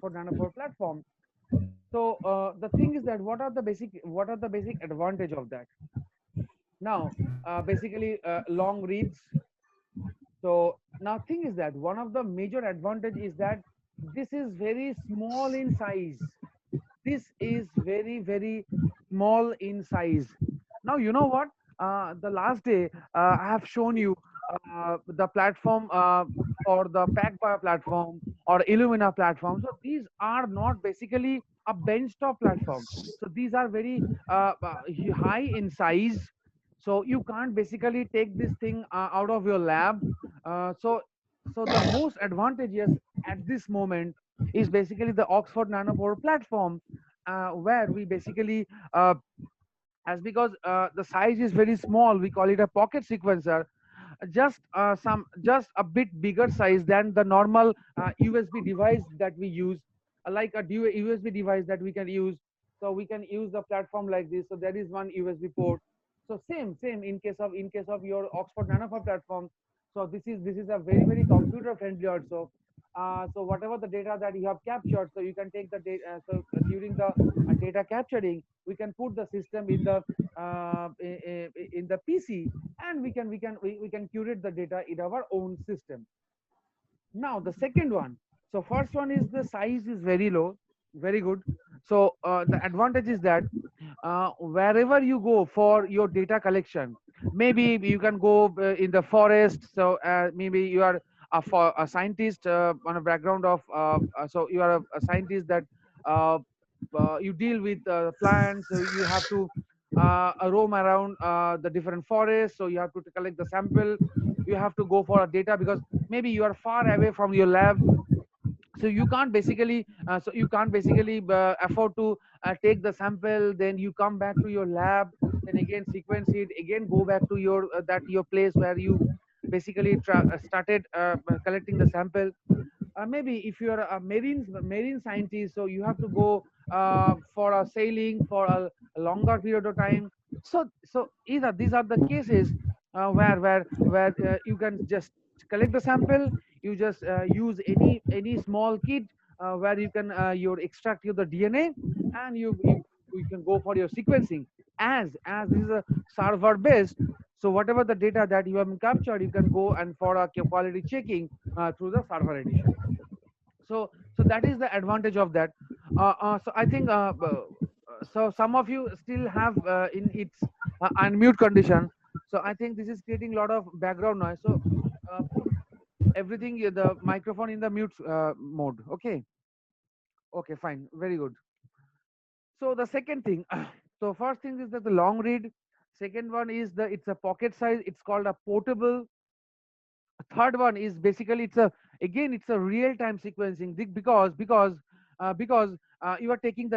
Oxford Nanopore platform. So the thing is that what are the basic advantage of that? Now, basically long reads. So now thing is that one of the major advantage is that this is very small in size. This is very small in size. Now you know what? The last day I have shown you the platform for the PackBio platform or Illumina platform. So these are not basically a benchtop platform. So these are very high in size. So you can't basically take this thing out of your lab. So the most advantageous at this moment is basically the Oxford Nanopore platform, where we basically as because the size is very small, we call it a pocket sequencer, just a bit bigger size than the normal USB device that we use, like a USB device that we can use. So we can use the platform like this. So there is one USB port. So same in case of your Oxford Nanopore platform. So this is a very computer friendly also. So whatever the data that you have captured, so you can take the data. During the data capturing, we can put the system in the PC, and we can curate the data in our own system. Now the second one. So first one is the size is very low, very good. So the advantage is that wherever you go for your data collection, maybe you can go in the forest. So maybe you are a scientist on a background of so you are a scientist that uh, you deal with plants. So you have to roam around the different forests. So you have to collect the sample. You have to go for a data because maybe you are far away from your lab. So you can't basically afford to take the sample, then you come back to your lab, then again sequence it, again go back to your place where you basically started collecting the sample. Maybe if you're a marine scientist, so you have to go for a sailing for a longer period of time. So either these are the cases where you can just collect the sample. You just use any small kit where you can you extract the DNA, and you can go for your sequencing. As this is a server based, so whatever the data that you have captured, you can go and for a quality checking through the server edition. So that is the advantage of that. So I think so some of you still have in its unmute condition. So I think this is creating a lot of background noise. So put everything the microphone in the mute mode. Okay, fine, very good. So the second thing, so first thing is that the long read. Second one is the it's a pocket size, it's called a portable. Third one is basically it's a real time sequencing because you are taking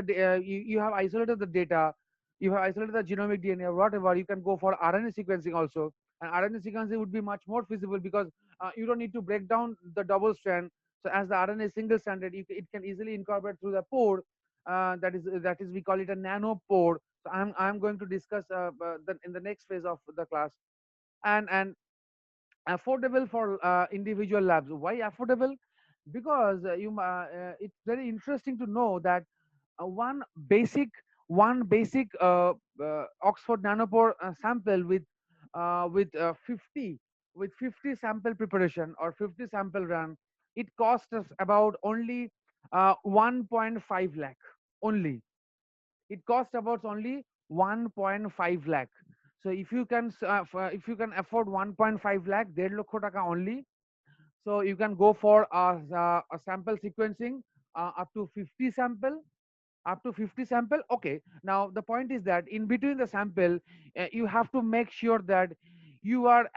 you have isolated the data, you have isolated the genomic DNA or whatever. You can go for RNA sequencing also, and RNA sequencing would be much more feasible because you don't need to break down the double strand. So as the RNA is single stranded, it can easily incorporate through the pore. That is we call it a nanopore. So I'm going to discuss in the next phase of the class. And affordable for individual labs. Why affordable? Because it's very interesting to know that uh, one basic one basic Oxford Nanopore sample with 50 sample preparation or 50 sample run, it costs us about only 1.5 lakh only. It costs about only 1.5 lakh. So if you can afford 1.5 lakh, 1.5 lakh taka only. So you can go for a sample sequencing up to 50 sample, okay. Now the point is that in between the sample, you have to make sure that you are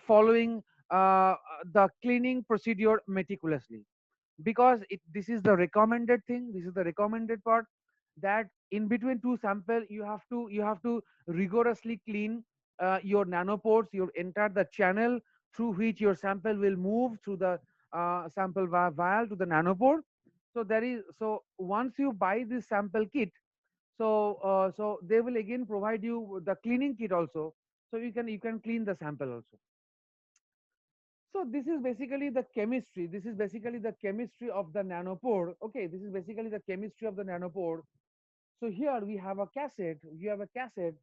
following the cleaning procedure meticulously, because this is the recommended thing, this is the recommended part, that in between two sample you have to rigorously clean your nanopores, you enter the channel through which your sample will move through the sample vial to the nanopore. So once you buy this sample kit, so they will again provide you the cleaning kit also, so you can clean the sample also. So this is basically the chemistry. This is basically the chemistry of the nanopore. Okay, this is basically the chemistry of the nanopore. So here we have a cassette. You have a cassette.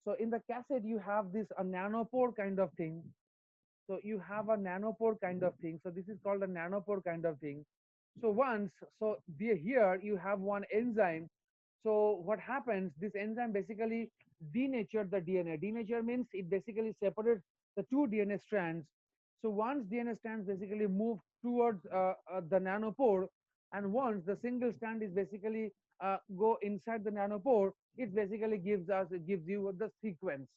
So in the cassette you have this a nanopore kind of thing. So you have a nanopore kind of thing. So this is called a nanopore kind of thing. So here you have one enzyme. So what happens? This enzyme basically denatured the DNA. Denature means it basically separates the two DNA strands. So once DNA strands basically move towards the nanopore, and once the single strand is basically go inside the nanopore, it basically gives you the sequence.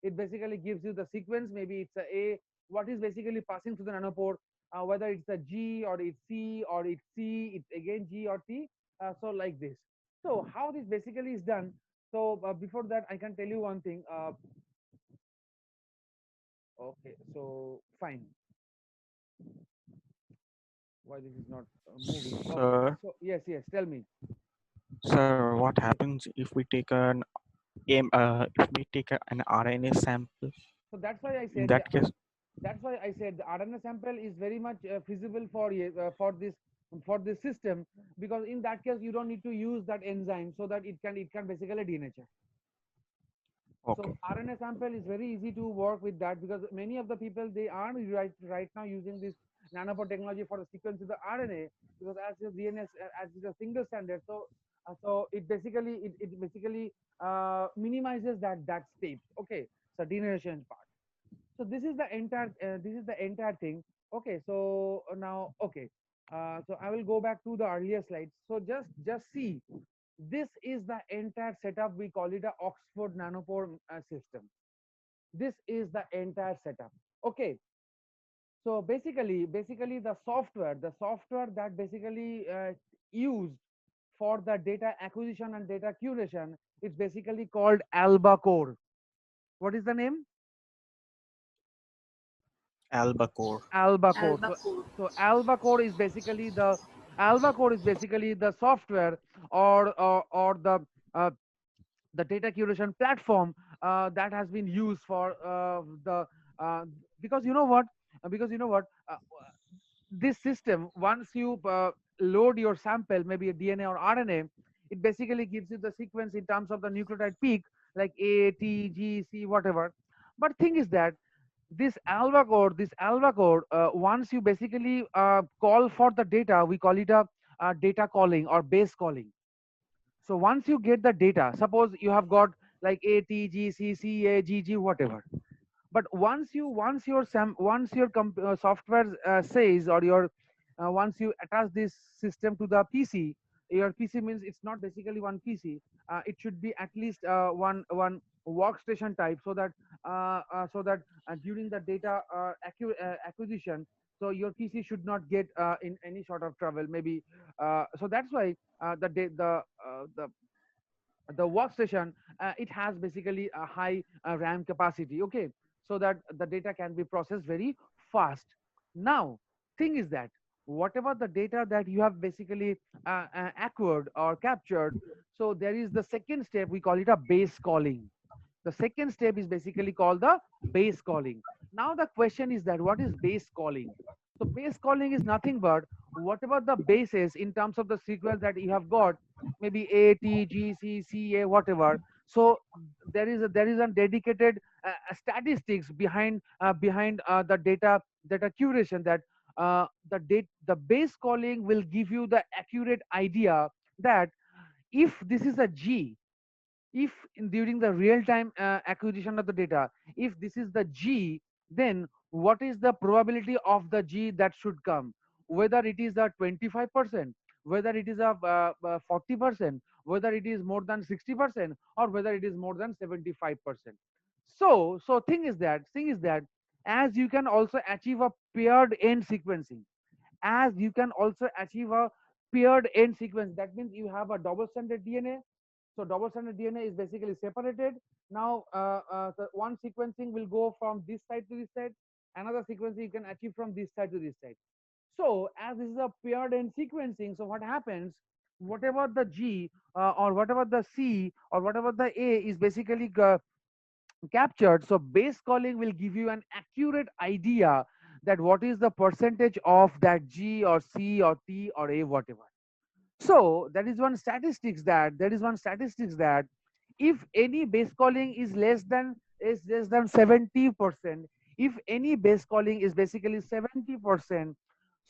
It basically gives you the sequence. Maybe it's a what is basically passing through the nanopore, whether it's a G or it's C or it's C, it's again G or T. So like this. So how this basically is done. So before that, I can tell you one thing. Okay, so fine. Why this is not moving? Okay. Sir, So yes, yes. Tell me. sir, what happens if we take an RNA sample? So that's why I In said that case, the RNA sample is very much feasible for this system, because in that case you don't need to use that enzyme, so that it can basically denature. So okay, RNA sample is very easy to work with that, because many of the people they are right now using this nanopore technology for the sequence of the RNA, because as the DNA as is a single standard, so it basically minimizes that step. Okay, so denaturation part. So this is the entire thing. Okay, so now okay, so I will go back to the earlier slides. So just see, this is the entire setup. We call it a Oxford nanopore system. This is the entire setup. Okay, so basically the software that basically used for the data acquisition and data curation is basically called albacore. What is the name? albacore. Albacore. So albacore is basically the software, or uh, the data curation platform that has been used for the uh, because you know what this system, once you load your sample, maybe a DNA or RNA, it basically gives you the sequence in terms of the nucleotide peak, like A, T, G, C, whatever. But thing is that this albacore, once you basically call for the data, we call it a data calling or base calling. So once you get the data, suppose you have got like A, T, G, C, C, A, G, G, whatever. But once your software says, or your once you attach this system to the PC, your PC means it's not basically one PC. It should be at least one workstation type, so that during the data acquisition, so your PC should not get in any sort of trouble. Maybe so that's why the workstation, it has basically a high RAM capacity. Okay, so that the data can be processed very fast. Now thing is that whatever the data that you have basically acquired or captured, so there is the second step, we call it a base calling. The second step is basically called the base calling. Now the question is that what is base calling? So base calling is nothing but whatever the base is in terms of the sequence that you have got, maybe A, T, G, C, C, A, whatever. So there is a dedicated statistics behind the data curation, that the base calling will give you the accurate idea that if this is a G, during the real time acquisition of the data, if this is the G, then what is the probability of the G that should come, whether it is a 25%, whether it is a 40%, whether it is more than 60%, or whether it is more than 75%. So thing is that as you can also achieve a paired end sequencing, as you can also achieve a paired end sequence, that means you have a double stranded DNA. So double stranded DNA is basically separated. Now the one sequencing will go from this side to this side, another sequencing you can achieve from this side to this side. So as this is a paired end sequencing, so what happens, whatever the G or whatever the C or whatever the A is basically captured, so base calling will give you an accurate idea that what is the percentage of that G or C or T or A, whatever. So there is one statistics that if any base calling is less than 70%, if any base calling is basically 70%,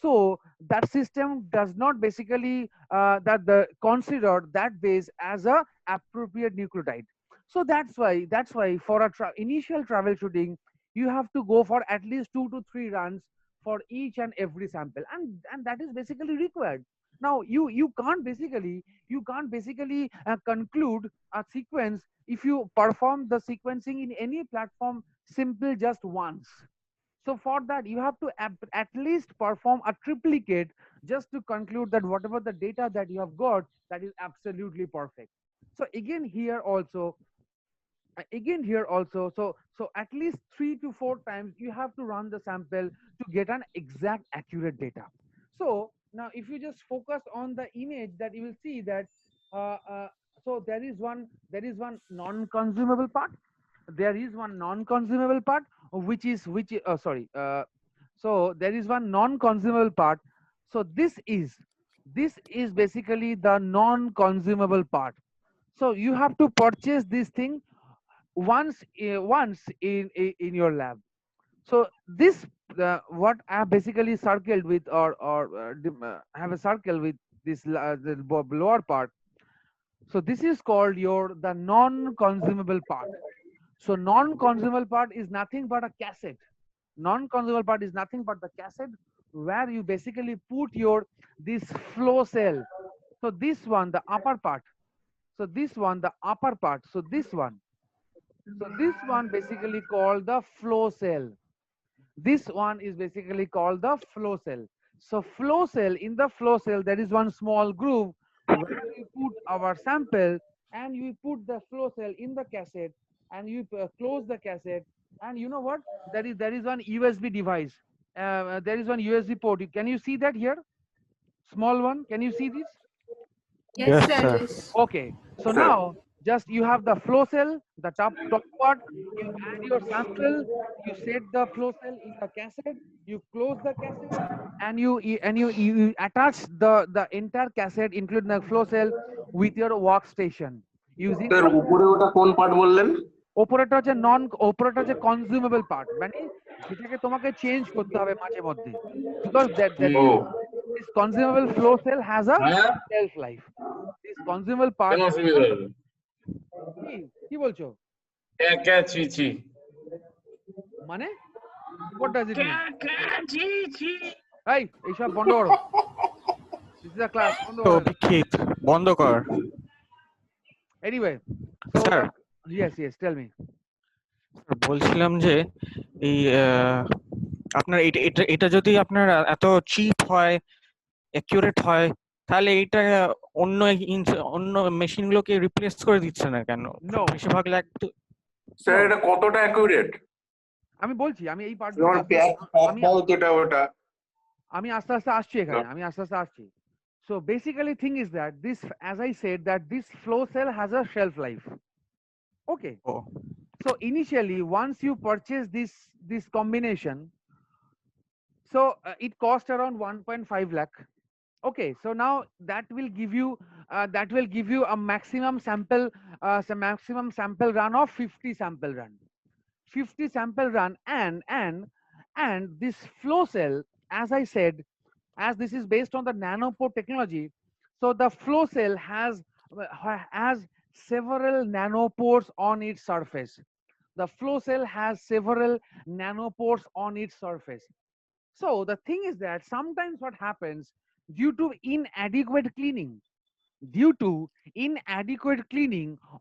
so that system does not basically that the consider that base as a appropriate nucleotide. So that's why for a initial troubleshooting, you have to go for at least 2 to 3 runs for each and every sample, and that is basically required. Now you can't basically conclude a sequence if you perform the sequencing in any platform simple just once. So for that you have to at least perform a triplicate just to conclude that whatever the data that you have got, that is absolutely perfect. So again here also, so at least 3 to 4 times you have to run the sample to get an exact accurate data. So now if you just focus on the image, that you will see that uh, uh, so there is one non-consumable part, so there is one non-consumable part. So this is basically the non-consumable part. So you have to purchase this thing once in your lab. So this what I have basically circled with, or have a circle with this lower part. So this is called your the non-consumable part. So non-consumable part is nothing but a cassette. Non-consumable part is nothing but the cassette where you basically put your this flow cell. So this one, the upper part. So this one, the upper part. So this one basically called the flow cell. This one is basically called the flow cell. So flow cell, in the flow cell, there is one small groove where we put our sample, and you put the flow cell in the cassette, and you close the cassette. And you know what? There is one USB device. There is one USB port. Can you see that here? Small one. Can you see this? Yes, Yes, sir. Rajesh. Okay, so Sir, now just you have the flow cell, the top part. You add your sample, you set the flow cell in the cassette, you close the cassette, and you attach the entire cassette, including the flow cell, with your workstation using sir one. উপরে ওটা কোন part বললেন? ওপরেটা হচ্ছে consumable part, মানে যেটাকে তোমাকে change করতে হবে মাঝে মধ্যে, বিকজ that ও this consumable flow cell has a হ্যাঁ shelf life. This consumable part কেন has অসুবিধা a হবে? কি কি বলছো? ক্যা ছি ছি মানে what does it mean? ছি ছি এইসব বন্ধ করো, this is a class, বন্ধ তো করো। অভিক্ষিত বন্ধ কর। Anyway, so sir yes tell me. বলছিলাম যে এই আপনার এটা এটা এটা যদি আপনার এত চিপ হয়, অ্যাকিউরেট হয়, তাহলে এটা অন্য অন্য মেশিনগুলোকে রিপ্লেস করে দিচ্ছে না কেন? No, বেশিরভাগ ল্যাব তো স্যার no, এটা কতটা অ্যাকুরেট? আমি বলছি, আমি এই পার্ট যেমন আমি প্যাকটাও যেটা ওটা আমি আস্তে আস্তে আসছি এখানে, আমি আস্তে আস্তে আসছি। So basically thing is that this, as I said, that this flow cell has a shelf life. Okay, O so initially once you purchase this combination, so it cost around 1.5 lakh. Okay, so now that will give you a maximum sample run of 50 sample run. 50 sample run, and this flow cell, as I said, as this is based on the nanopore technology, so the flow cell has several nanopores on its surface. The flow cell has several nanopores on its surface. So the thing is that sometimes what happens, due to inadequate cleaning,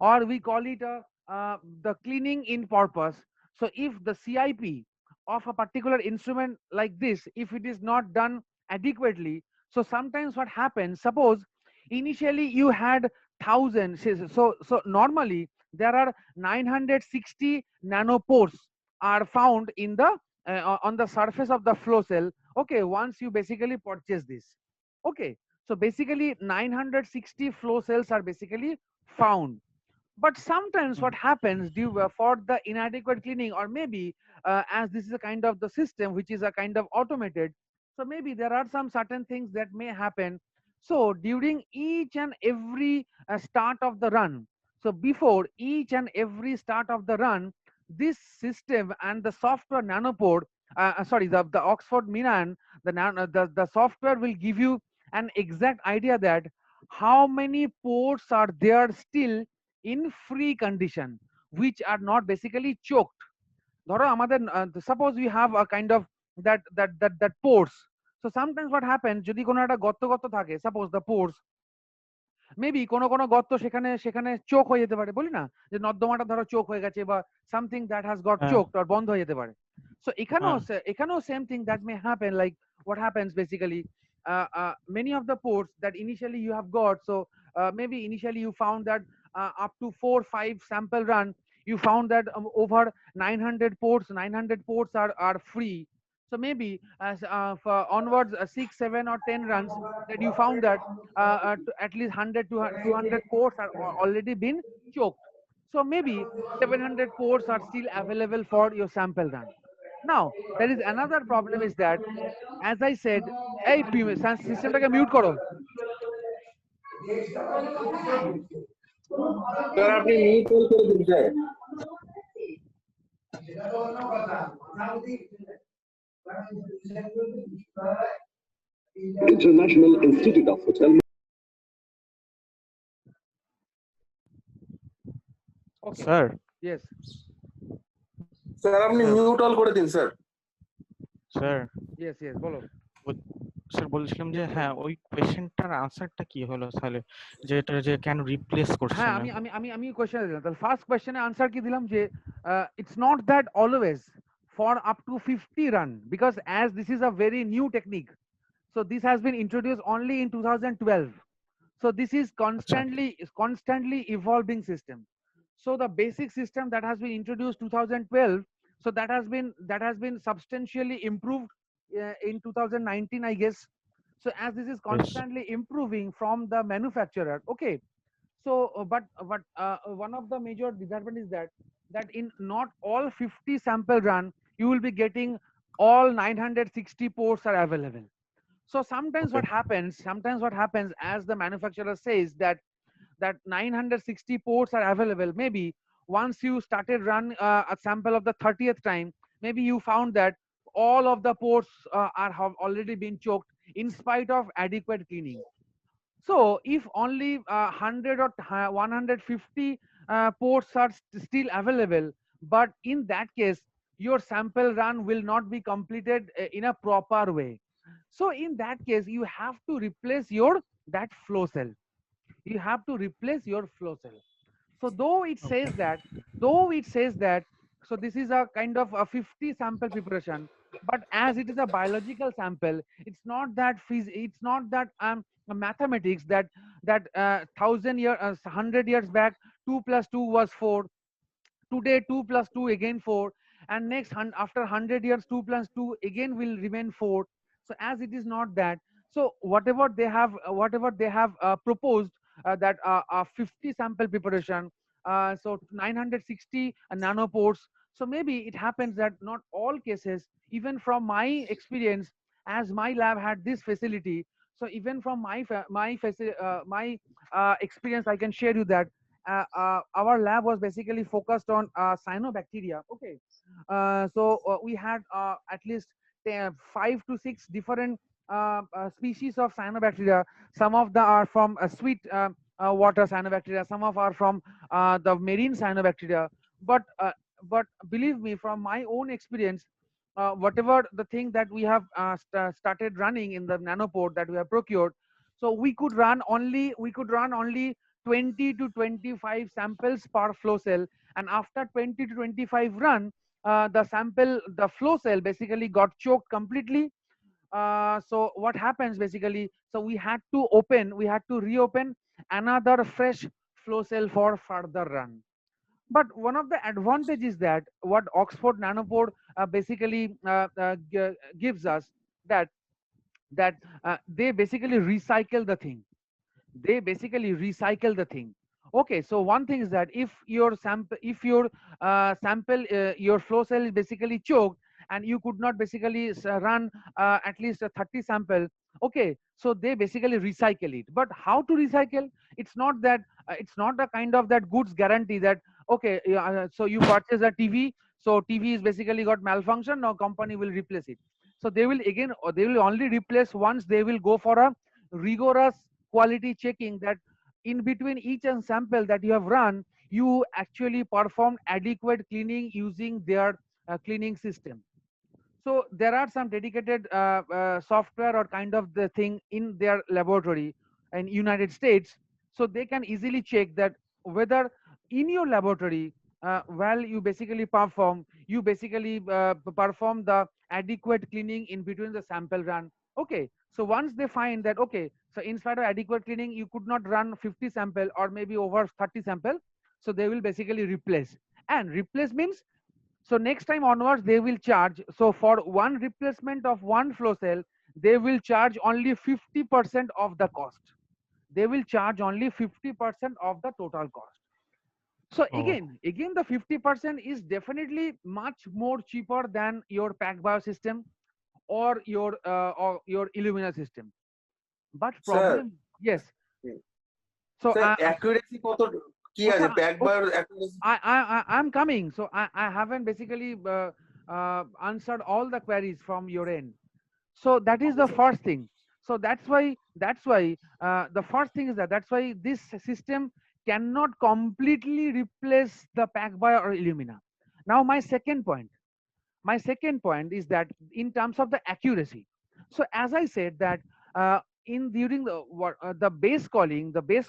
or we call it the cleaning in purpose. So if the CIP of a particular instrument like this, if it is not done adequately, so sometimes what happens, suppose initially you had 1000, so normally there are 960 nanopores are found in the on the surface of the flow cell. Okay, once you basically purchase this. Okay, so basically 960 flow cells are basically found. But sometimes hmm, what happens due for the inadequate cleaning, or maybe as this is a kind of the system which is a kind of automated, so maybe there are some certain things that may happen. So during each and every start of the run, so before each and every start of the run, this system and the software Nanopore, sorry, the Oxford Milan, the software will give you an exact idea that how many ports are there still in free condition, which are not basically choked. ধরো আমাদের suppose we have a kind of that pores. So sometimes what happens, যদি কোনো একটা গর্ত থাকে, suppose the pores, maybe কোনো কোনো গর্ত সেখানে সেখানে চোক হয়ে যেতে পারে, বলি না যে নর্দমাটা ধরো চোক হয়ে গেছে, বা সামথিং দ্যাট হ্যাজ গট হ্যাঁ, চোকড, আর বন্ধ হয়ে যেতে পারে। সো এখানেও হ্যাঁ, এখানেও same thing that may happen, like what happens basically, many of the ports that initially you have got, so maybe initially you found that up to 4 5 sample run, you found that over 900 ports, 900 ports are free. So maybe as for onwards 6 7 or 10 runs, that you found that at least 100 to 200 ports are already been choked. So maybe 700 ports are still available for your sample run. Now there is another problem is that, as I said, এই সিস্টেমটাকে mute করো। Sir আপনি mute all করে দিন sir. International Institute of Hotel. Okay, sir yes, sir আপনি sir mute all করে দিন sir. Sir yes, yes, বলো। স্যার বলছিলাম যে Yes, হ্যাঁ, বলো। ওই কোয়েশ্চেনটার আনসারটা কি হলো তাহলে, যে এটা যে কেন রিপ্লেস করছে হ্যাঁ, না? আমি কোশ্চেন দিলাম, তাহলে ফার্স্ট কোশ্চেনের আনসার কি দিলাম, যে it's not that always for up to 50 run, because as this is a very new technique, so this has been introduced only in 2012. So this is আচ্ছা, constantly evolving system. So the basic system that has been introduced 2012, so that has been substantially improved in 2019, I guess. So as this is বেশ, constantly improving from the manufacturer, okay. So but one of the major disadvantages is that in not all 50 sample run you will be getting all 960 ports are available. So sometimes okay, what happens, as the manufacturer says that 960 ports are available, maybe once you started run a sample of the 30th time, maybe you found that all of the ports have already been choked in spite of adequate cleaning. So if only 100 or 150 ports are still available, but in that case, your sample run will not be completed in a proper way. So in that case, you have to replace your that flow cell. You have to replace your flow cell. So okay, though it says that, so this is a kind of a 50 sample preparation, but as it is a biological sample, it's not that mathematics that 1,000 years, 100 years back, 2 plus 2 was 4. Today 2 plus 2 again 4, and next after 100 years 2 plus 2 again will remain 4. So as it is not that, so whatever they have proposed, that 50 sample preparation, so 960 nanopores. So maybe it happens that not all cases, even from my experience, as my lab had this facility, so even from my experience, I can share you that our lab was basically focused on cyanobacteria. Okay, so we had at least 5 to 6 different species of cyanobacteria. Some of them are from sweet water cyanobacteria. Some of are from the marine cyanobacteria. But believe me, from my own experience, whatever the thing that we have started running in the nanopore that we have procured, so we could run only 20 to 25 samples per flow cell, and after 20 to 25 run, the flow cell basically got choked completely. So what happens basically, so we had to reopen another fresh flow cell for further run. But one of the advantages that what Oxford Nanopore basically gives us, that they basically recycle the thing. Okay, so one thing is that if your sample, your flow cell is basically choked, and you could not basically run at least a 30 sample. Okay, so they basically recycle it. But how to recycle? It's not that it's not a kind of that goods guarantee that okay, so you purchase a TV, so TV is basically got malfunction. Now company will replace it. So they will again, or they will only replace once they will go for a rigorous quality checking that in between each and sample that you have run, you actually performed adequate cleaning using their cleaning system. So there are some dedicated software or kind of the thing in their laboratory in United States, so they can easily check that whether in your laboratory, while you basically perform the adequate cleaning in between the sample run. Okay, so once they find that okay, so in spite of adequate cleaning you could not run 50 sample or maybe over 30 sample, so they will basically replace. And replace means, so next time onwards, they will charge. So for one replacement of one flow cell, they will charge only 50% of the cost. They will charge only 50% of the total cost. So Oh, again, the 50% is definitely much more cheaper than your pack bio system or your Illumina system. But sir problem, yes. So sir accuracy কত কি so আছে প্যাক বায়োর accuracy? I'm coming. So I haven't basically answered all the queries from your end. So that is okay the sir. first thing. So that's why the first thing is that that's why this system cannot completely replace the pack by or Illumina. Now my second point is that in terms of the accuracy. So as I said that in during the base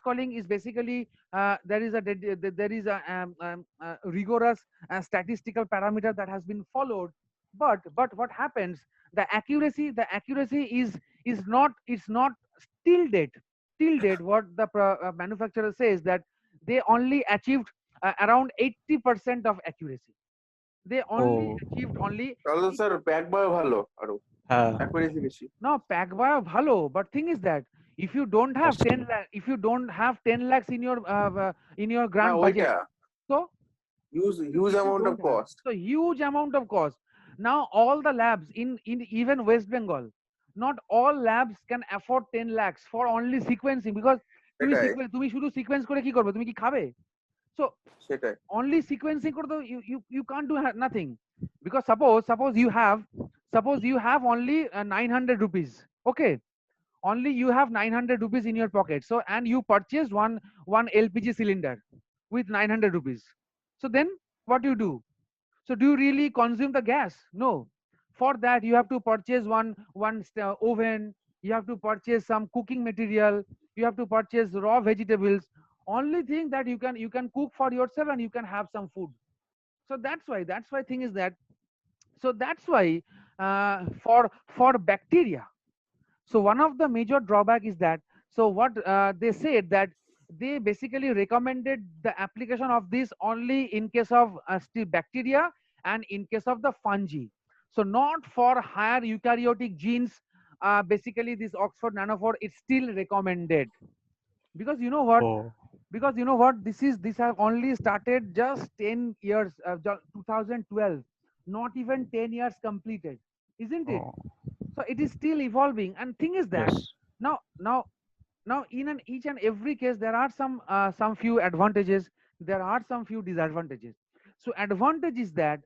calling is basically there is a rigorous statistical parameter that has been followed. But what happens, the accuracy is not, it's not till date what the manufacturer says that they only achieved around 80% of accuracy. They only oh, achieved only তাহলে তো sir pack bio ভালো আরো হ্যাঁ, accuracy বেশি। no pack bio bhalo, but thing is that if you don't have কষ্ট। 10 lakh, if you don't have 10 lakhs in your হ্যাঁ grant ওইটা budget, so huge if huge you amount of don't have, cost. so huge amount of cost. Now all the labs in even West Bengal, not all labs can afford 10 lakhs for only sequencing, because সেটাই তুমি শুধু sequence করে কি করবে, তুমি কি খাবে? So সেটাই। only sequencing করে তো you can't do nothing, because suppose you have only 900 rupees. Okay, only you have 900 rupees in your pocket, so and you purchased one LPG cylinder with 900 rupees. So then what you do? So do you really consume the gas? No. For that you have to purchase one oven, you have to purchase some cooking material, you have to purchase raw vegetables. Only thing that you can cook for yourself and you can have some food. So that's why thing is that, so that's why for bacteria, so one of the major drawback is that, so what they said that they basically recommended the application of this only in case of still bacteria and in case of the fungi. So not for higher eukaryotic genes. Basically this Oxford Nanopore is still recommended, because you know what, Oh, this have only started just 10 years, 2012, not even 10 years completed, isn't it? oh, So it is still evolving, and thing is that yes. now now now in each and every case there are some few advantages, there are some few disadvantages. So advantage is that,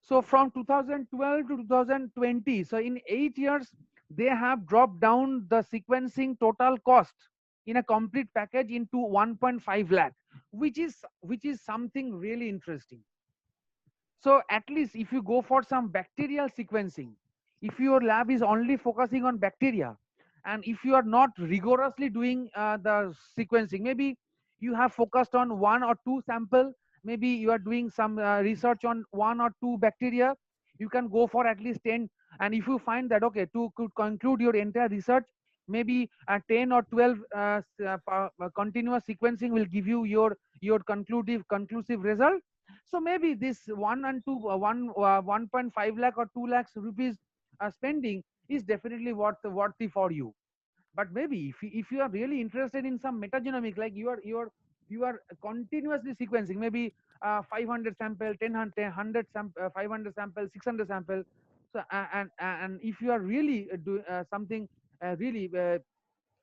so from 2012 to 2020, so in 8 years they have dropped down the sequencing total cost in a complete package into 1.5 lakh, which is something really interesting. So at least if you go for some bacterial sequencing, if your lab is only focusing on bacteria, and if you are not rigorously doing the sequencing, maybe you have focused on one or two sample, maybe you are doing some research on one or two bacteria, you can go for at least 10. And if you find that okay, to could conclude your entire research, maybe 10 or 12 continuous sequencing will give you your conclusive result. So maybe this 1.5 lakh or 2 lakhs rupees spending is definitely worthy for you. But maybe if you are really interested in some metagenomic, like you are you are continuously sequencing, maybe 500 sample, 100 sample, 500 sample, 600 sample. So and if you are really doing something really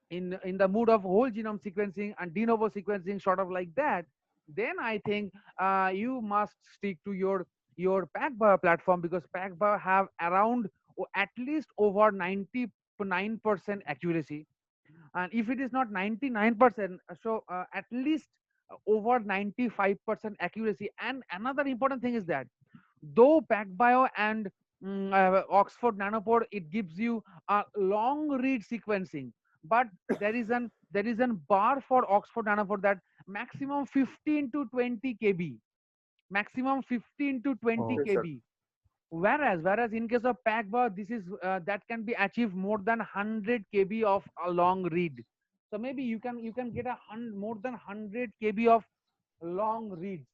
in the mood of whole genome sequencing and de novo sequencing, sort of like that, then I think you must stick to your PacBio platform, because PacBio have around at least over 99% accuracy. And if it is not 99%, so at least over 95% accuracy. And another important thing is that though PacBio and Oxford Nanopore, it gives you a long read sequencing, but there is an bar for Oxford Nanopore that maximum 15 to 20 kb, maximum 15 to 20 Yes, sir. kb. Whereas in case of PacBio, this is that can be achieved more than 100 kb of a long read. So maybe you can get more than 100 kb of long reads.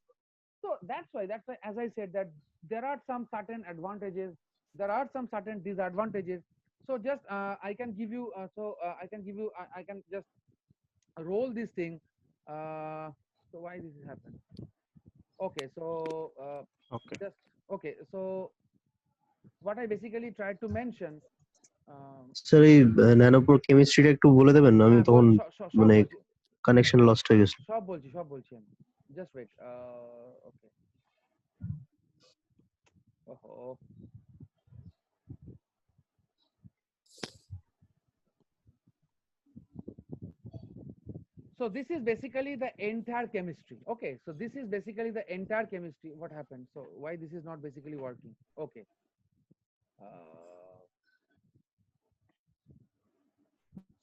So that's why as I said, that there are some certain advantages, there are some certain disadvantages. So just I can give you I can give you I can just roll this thing. So why this has happened? Okay, so Okay. just okay, so what I basically tried to mention. um, sir এই ন্যানোপোর কেমিস্ট্রিটা একটু বলে দেবেন, আমি হ্যাঁ তখন সব মানে বলছি, কানেকশন লস্ট হয়ে গেছিল। সব বলছি আমি, জাস্ট ওয়েট। ওকে, ওহো, so this is basically the entire chemistry. Okay, so this is basically the entire chemistry. What happened? So why this is not basically working? Okay, uh,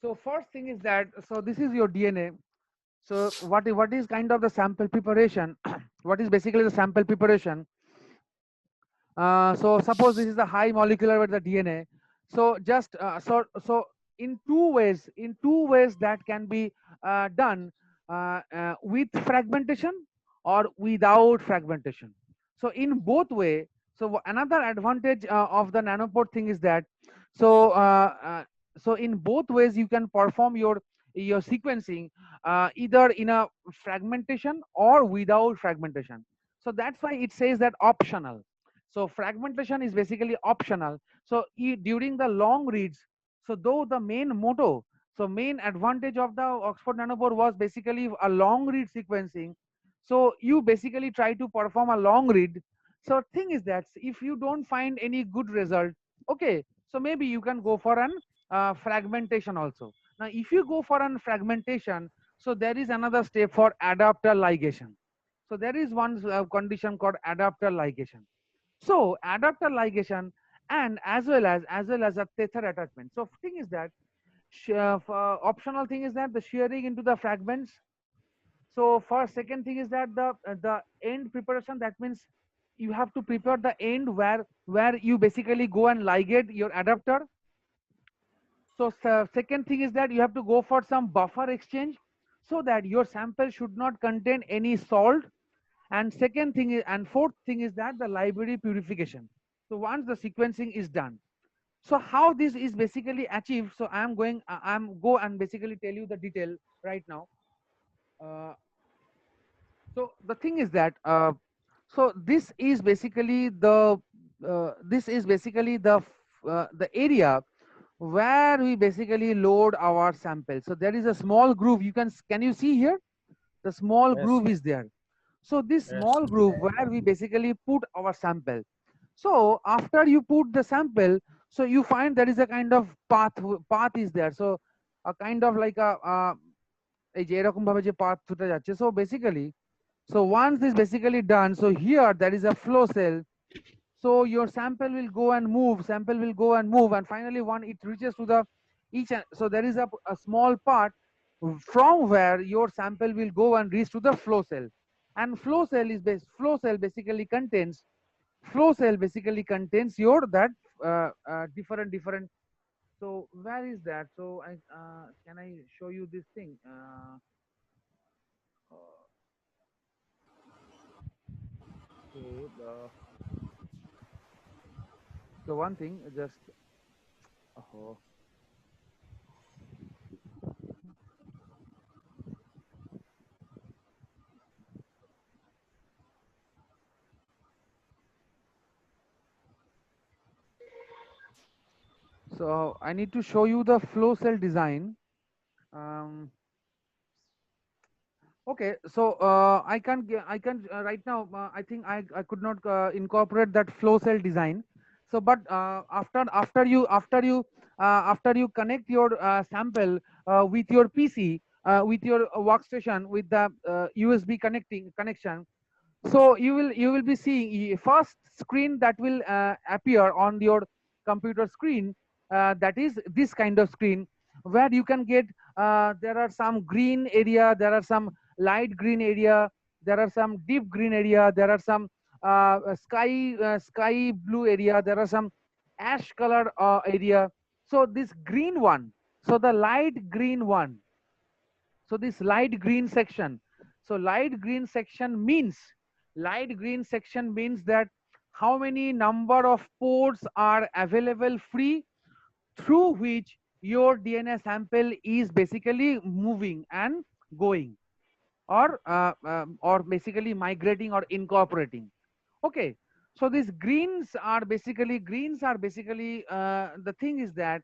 so first thing is that, so this is your DNA. So what is kind of the sample preparation? What is basically the sample preparation? So suppose this is the high molecular weight, the DNA. So just so in two ways that can be done, with fragmentation or without fragmentation. So in both way. So another advantage of the nanopore thing is that, so so in both ways you can perform your sequencing either in a fragmentation or without fragmentation. So that's why it says that optional. So fragmentation is basically optional. So during the long reads, so though the main motto, so main advantage of the Oxford Nanopore was basically a long read sequencing. So you basically try to perform a long read. So thing is that if you don't find any good result, okay, so maybe you can go for an fragmentation also. Now, if you go for an fragmentation, so there is another step for adapter ligation. So there is one condition called adapter ligation. So adapter ligation, and as well as a tether attachment. So thing is that optional thing is that the shearing into the fragments. So first, second thing is that the end preparation. That means you have to prepare the end where you basically go and ligate your adapter. So second thing is that you have to go for some buffer exchange, so that your sample should not contain any salt. And second thing is, and fourth thing is that the library purification. So once the sequencing is done, so how this is basically achieved, so I'm go and basically tell you the detail right now. uh, so the thing is that, so this is basically the area where we basically load our sample. So there is a small groove, can you see here, the small Yes, groove is there. So this yes. small groove where we basically put our sample. So after you put the sample, so you find there is a kind of path is there. So a kind of like a এই যে এরকম ভাবে যে path ছুটে যাচ্ছে. So basically, so once this basically done, so here there is a flow cell. So your sample will go and move, and finally when it reaches to the so there is a small part from where your sample will go and reach to the flow cell. And flow cell basically contains your that different. So where is that? So I can I show you this thing? Okay, so one thing, just oh, So I need to show you the flow cell design. Um, okay, so I can right now I think I could not incorporate that flow cell design. So but after you connect your sample with your PC with your workstation with the USB connection, so you will be seeing first screen that will appear on your computer screen, that is this kind of screen, where you can get there are some green area, there are some light green area, there are some deep green area, there are some sky blue area, there are some ash color area. So this green one, so the light green one, so this light green section, so light green section means that how many number of ports are available free through which your DNA sample is basically moving and going, or basically migrating or incorporating. Okay, so these greens are basically the thing is that